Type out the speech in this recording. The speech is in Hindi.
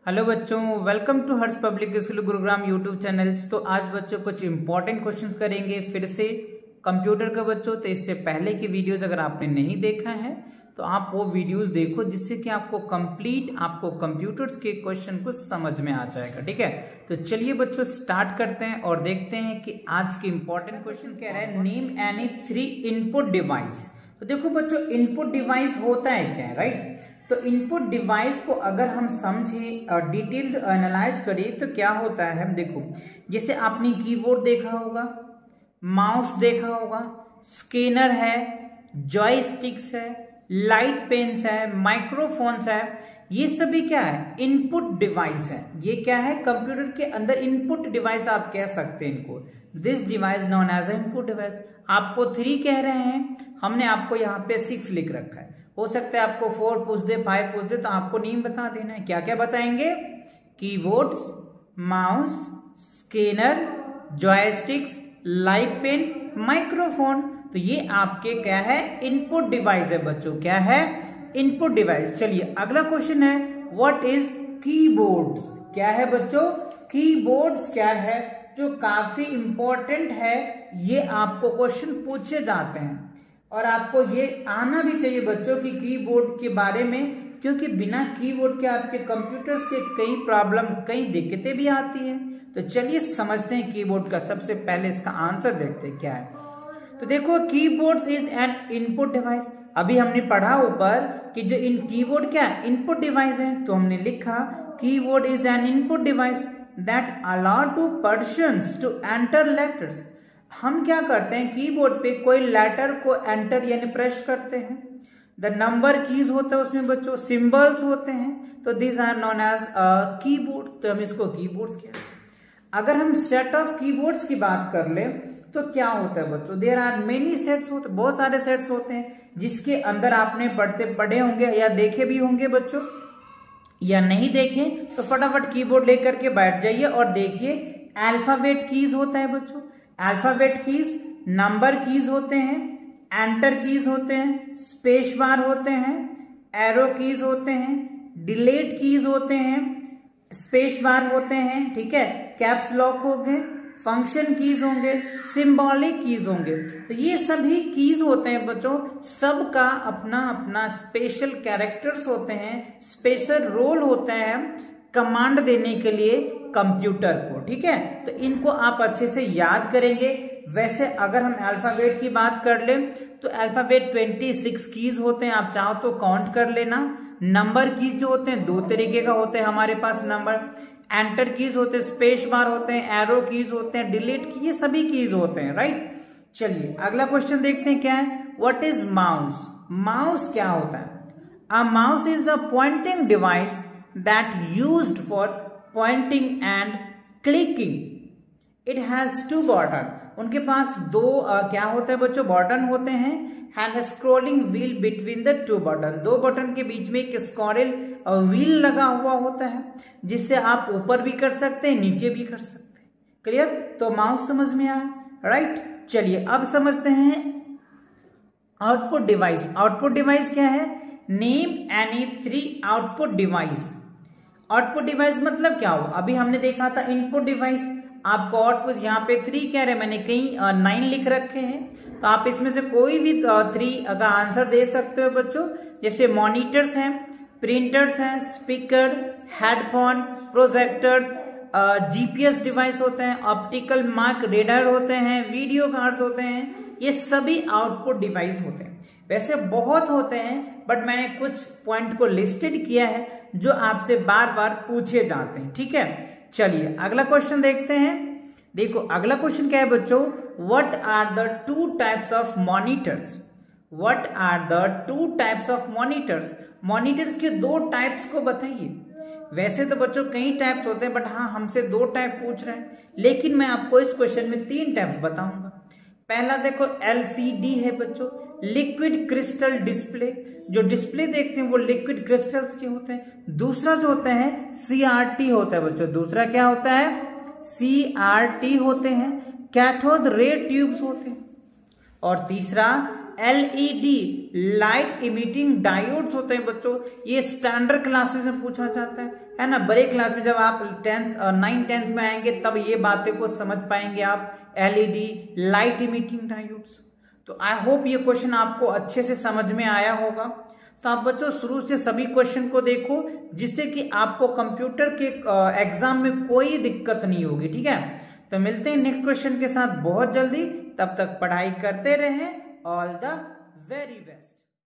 हेलो बच्चों, welcome to Harsh public school Gurugram YouTube channels. तो आज बच्चों कुछ इंपॉर्टेंट क्वेश्चंस करेंगे फिर से कंप्यूटर का बच्चों। तो इससे पहले की वीडियोस अगर आपने नहीं देखा है तो आप वो वीडियोस देखो, जिससे कि आपको कंप्यूटर्स के क्वेश्चन को समझ में आ जाएगा। ठीक है, तो चलिए बच्चों स्टार्ट करते हैं और देखते हैं कि आज के इंपॉर्टेंट क्वेश्चन कह रहा है नेम एनी 3 इनपुट डिवाइस। तो देखो बच्चों, इनपुट डिवाइस होता है क्या, राइट। तो इनपुट डिवाइस को अगर हम समझें और डिटेल्ड एनालाइज करें तो क्या होता है, हम देखो जैसे आपने कीबोर्ड देखा होगा, माउस देखा होगा, स्कैनर है, जॉयस्टिक्स है, लाइट पेन्स है, माइक्रोफोन्स है, ये सभी क्या है, इनपुट डिवाइस है। ये क्या है, कंप्यूटर के अंदर इनपुट डिवाइस आप कह सकते हैं इनको। This device known as a input device. आपको 3 कह रहे हैं, हमने आपको यहाँ पे 6 लिख रखा है। हो सकता है आपको 4 पूछ दे, 5 पूछ दे, तो आपको नेम बता देना है। क्या क्या बताएंगे, keyboards, mouse, scanner, joysticks, light pen, microphone. तो ये आपके क्या है, इनपुट डिवाइस है बच्चों। क्या है, इनपुट डिवाइस। चलिए अगला क्वेश्चन है, व्हाट इज कीबोर्ड्स। क्या है बच्चों, कीबोर्ड्स क्या है, जो काफी इंपॉर्टेंट है। ये आपको क्वेश्चन पूछे जाते हैं और आपको ये आना भी चाहिए बच्चों की कीबोर्ड के बारे में, क्योंकि बिना कीबोर्ड के आपके कंप्यूटर्स के कई प्रॉब्लम, कई दिक्कतें भी आती हैं। तो चलिए समझते हैं कीबोर्ड का। सबसे पहले इसका आंसर देखते हैं क्या है। तो देखो, keyboard is an input device. अभी हमने पढ़ा ऊपर कि जो इन कीबोर्ड क्या है, इनपुट डिवाइस है। तो हमने लिखा keyboard is an input device that allow to persons to enter letters. हम क्या करते हैं, कीबोर्ड पे कोई लेटर को एंटर यानी प्रेस करते हैं। द नंबर कीज होता है उसमें बच्चों, सिंबल्स होते हैं। तो this are known as keyboard. तो हम इसको कीबोर्ड्स कहते हैं। अगर हम सेट ऑफ कीबोर्ड्स की बात कर ले तो क्या होता है बच्चों, देयर आर मेनी सेट्स होते, बहुत सारे सेट्स होते हैं, जिसके अंदर आपने पढ़े होंगे या देखे भी होंगे बच्चों, या नहीं देखे तो फटाफट कीबोर्ड लेकर के बैठ जाइए और देखिए। अल्फाबेट कीज होता है बच्चों, अल्फाबेट कीज, नंबर कीज होते हैं, एंटर कीज होते हैं, स्पेस बार होते हैं, एरो कीज होते हैं, डिलीट कीज होते हैं, स्पेस बार होते हैं, ठीक है, कैप्स लॉक हो गए, फंक्शन कीज होंगे, सिंबॉलिक कीज होंगे। तो ये सभी कीज होते हैं बच्चों, सबका अपना अपना स्पेशल कैरेक्टर्स होते हैं, स्पेशल रोल होता है कमांड देने के लिए कंप्यूटर को। ठीक है, तो इनको आप अच्छे से याद करेंगे। वैसे अगर हम अल्फाबेट की बात कर ले तो अल्फाबेट 26 कीज होते हैं, आप चाहो तो काउंट कर लेना। नंबर कीज जो होते हैं 2 तरीके का होते हैं हमारे पास नंबर, एंटर कीज होते हैं, स्पेस बार होते हैं, एरो कीज होते हैं, डिलीट की, ये सभी कीज होते हैं, राइट। चलिए अगला क्वेश्चन देखते हैं क्या है, व्हाट इज माउस। माउस क्या होता है, a mouse is a pointing device that used for pointing and clicking. It has 2 button. उनके पास 2 क्या होता है बच्चों, बटन होते हैं, and scrolling wheel between the 2 button. 2 button के बीच में एक स्क्रॉल व्हील लगा हुआ होता है, जिससे आप ऊपर भी कर सकते हैं, नीचे भी कर सकते हैं। क्लियर, तो माउस समझ में आया, राइट। चलिए अब समझते हैं आउटपुट डिवाइस। आउटपुट डिवाइस क्या है, name any 3 output device. Output device मतलब क्या हो, अभी हमने देखा था इनपुट डिवाइस। आपको आउटपुट यहाँ पे 3 कह रहे हैं, मैंने कई 9 लिख रखे हैं, तो आप इसमें से कोई भी 3 का आंसर दे सकते हो बच्चों। जैसे मॉनिटर्स हैं, प्रिंटर्स हैं, speaker, headphone, projectors, GPS device होते हैं, ऑप्टिकल मार्क रीडर होते हैं, वीडियो कार्ड्स होते हैं, ये सभी आउटपुट डिवाइस होते हैं। वैसे बहुत होते हैं, बट मैंने कुछ पॉइंट को लिस्टेड किया है जो आपसे बार बार पूछे जाते हैं। ठीक है, चलिए अगला क्वेश्चन देखते हैं। देखो अगला क्वेश्चन क्या है बच्चों, what are the 2 types of monitors. What are the 2 types of monitors. Monitors के 2 टाइप्स को बताइए। वैसे तो बच्चों कई टाइप्स होते हैं, बट हाँ हमसे 2 टाइप पूछ रहे हैं, लेकिन मैं आपको इस क्वेश्चन में 3 टाइप्स बताऊंगा। पहला देखो एलसीडी है बच्चों, लिक्विड क्रिस्टल डिस्प्ले। जो डिस्प्ले देखते हैं वो लिक्विड क्रिस्टल्स के होते हैं। दूसरा जो होता है सीआरटी होता है बच्चों। दूसरा क्या होता है, सीआरटी होते हैं, कैथोड रे ट्यूब्स होते हैं। और तीसरा LED लाइट इमिटिंग डायोड्स होते हैं बच्चों, ये स्टैंडर्ड क्लासेस में पूछा जाता है ना। बड़े क्लास में जब आप 9th 10th में आएंगे तब ये बातें को समझ पाएंगे आप, LED लाइट इमिटिंग डायोड्स। तो आई होप ये क्वेश्चन आपको अच्छे से समझ में आया होगा। तो आप बच्चों शुरू से सभी क्वेश्चन को देखो, जिससे कि आपको कंप्यूटर के एग्जाम में कोई दिक्कत नहीं होगी, ठीक है। तो मिलते हैं नेक्स्ट क्वेश्चन के साथ बहुत जल्दी, तब तक पढ़ाई करते रहें। All the very best.